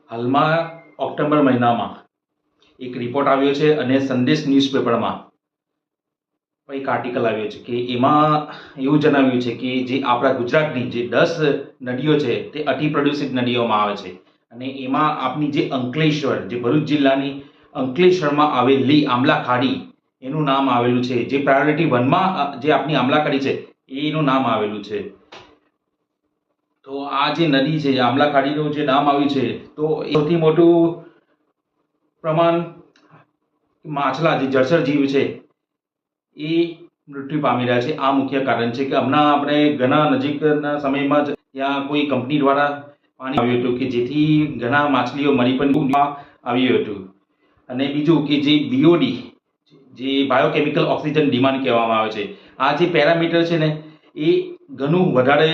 હાલમાં ઓક્ટોબર મહિનામાં એક રિપોર્ટ આવ્યો છે અને સંદેશ ન્યૂઝપેપરમાં એક આર્ટિકલ આવ્યો છે કે એમાં એવું જણાવ્યું છે કે જે આપણા ગુજરાતની જે 10 નદીઓ છે તે અતિ પ્રદૂષિત નદીઓમાં આવે છે અને એમાં આપની જે અંકલેશ્વર, જે ભરૂચ જિલ્લાની અંકલેશ્વરમાં આવેલી આમલા ખાડી એનું નામ આવેલું છે. જે પ્રાયોરિટી 1માં જે આપની આમલા ખાડી છે એનું નામ આવેલું છે. તો આ જે નદી છે, આમલા ખાડીનું જે નામ આવ્યું છે, તો સૌથી મોટું પ્રમાણ માછલા, જે જળચર જીવ છે એ મૃત્યુ પામી રહ્યા છે. આ મુખ્ય કારણ છે કે હમણાં આપણે ઘણા નજીકના સમયમાં જ ત્યાં કોઈ કંપની દ્વારા પાણી આવ્યું હતું કે જેથી ઘણા માછલીઓ મરી પણ આવ્યું હતું. અને બીજું કે જે બીઓડી, જે બાયોકેમિકલ ઓક્સિજન ડિમાન્ડ કહેવામાં આવે છે, આ જે પેરામીટર છે ને એ ઘણું વધારે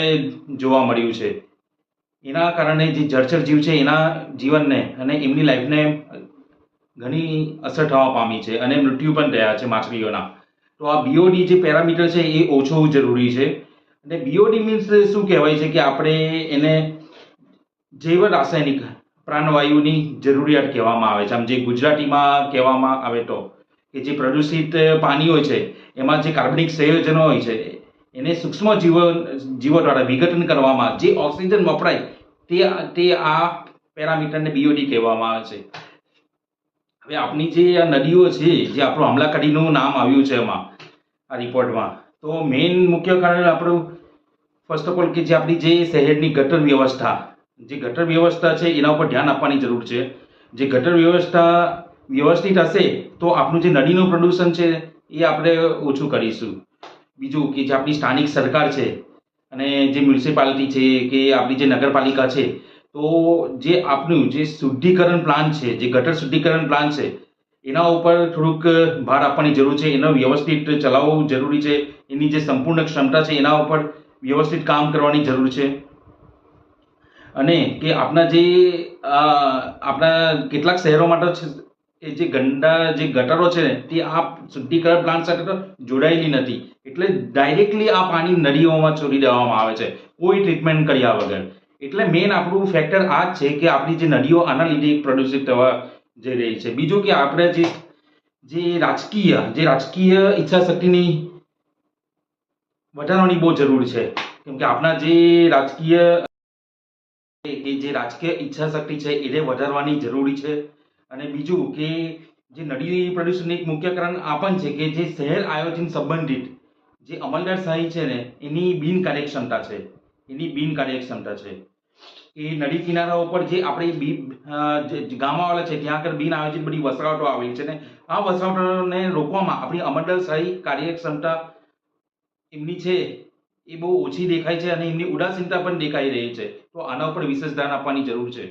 જોવા મળ્યું છે. એના કારણે જે જળચર જીવ છે એના જીવનને અને એમની લાઈફને ઘણી અસર થવા પામી છે અને મૃત્યુ પણ થયા છે માછલીઓના. તો આ બીઓડી જે પેરામીટર છે એ ઓછું જરૂરી છે. અને બીઓડી મીન્સ શું કહેવાય છે કે આપણે એને જૈવ રાસાયણિક પ્રાણવાયુની જરૂરિયાત કહેવામાં આવે છે. આમ જે ગુજરાતીમાં કહેવામાં આવે તો કે જે પ્રદૂષિત પાણી હોય છે એમાં જે કાર્બનિક સંયોજનો હોય છે એને સૂક્ષ્મ જીવો દ્વારા વિઘટન કરવામાં જે ઓક્સિજન વપરાય તે આ પેરામીટરને બીઓડી કહેવામાં આવે છે. હવે આપણી જે આ નદીઓ છે, જે આપણું આમલા ખાડીનું નામ આવ્યું છે એમાં આ રિપોર્ટમાં, તો મેઇન મુખ્ય કારણ આપણું ફર્સ્ટ ઓફ ઓલ કે જે આપણી જે શહેરની ગટર વ્યવસ્થા, જે ગટર વ્યવસ્થા છે એના ઉપર ધ્યાન આપવાની જરૂર છે. જે ગટર વ્યવસ્થા વ્યવસ્થિત હશે તો આપણું જે નદીનું પ્રદૂષણ છે એ આપણે ઓછું કરીશું. બીજું કે જે આપણી સ્થાનિક સરકાર છે અને જે મ્યુનિસિપાલિટી છે કે આપણી જે નગરપાલિકા છે, તો જે આપણું જે શુદ્ધિકરણ પ્લાન છે, જે ગટર શુદ્ધિકરણ પ્લાન છે એના ઉપર થોડુંક ભાર આપવાની જરૂર છે. એનો વ્યવસ્થિત ચલાવવું જરૂરી છે. એની જે સંપૂર્ણ ક્ષમતા છે એના ઉપર વ્યવસ્થિત કામ કરવાની જરૂર છે. અને કે આપણા કેટલાક શહેરો માટે એ જે ગંદા જે ગટરો છે તે આ શુદ્ધિકરણ પ્લાન્ટ સાથે તો જોડાયેલી નથી, એટલે ડાયરેક્ટલી આ પાણી નદીઓમાં છોડી દેવામાં આવે છે કોઈ ટ્રીટમેન્ટ કર્યા વગર. એટલે મેઇન આપણું ફેક્ટર આ જ છે કે આપણી જે નદીઓ આના લીધે પ્રદૂષિત થવા જઈ રહી છે. બીજું કે આપણે જે રાજકીય ઈચ્છા શક્તિની વધારવાની બહુ જરૂર છે. કેમ કે આપણા જે રાજકીય ઈચ્છા શક્તિ છે એને વધારવાની જરૂરી છે. અને બીજું કે જે નદી પ્રદૂષણનું એક મુખ્ય કારણ આ પણ છે કે જે શહેર આયોજન સંબંધિત જે અમલદારશાહી છે ને એની બિનકાર્યક્ષમતા છે. એ નદી કિનારા ઉપર જે આપણે ગામવાળા છે ત્યાં આગળ બિન આયોજિત બધી વસાહતો આવેલી છે ને આ વસાહતોને રોકવામાં આપણી અમલદારશાહી કાર્યક્ષમતા એમની છે એ બહુ ઓછી દેખાય છે અને એમની ઉદાસીનતા પણ દેખાઈ રહી છે. તો આના ઉપર વિશેષ ધ્યાન આપવાની જરૂર છે.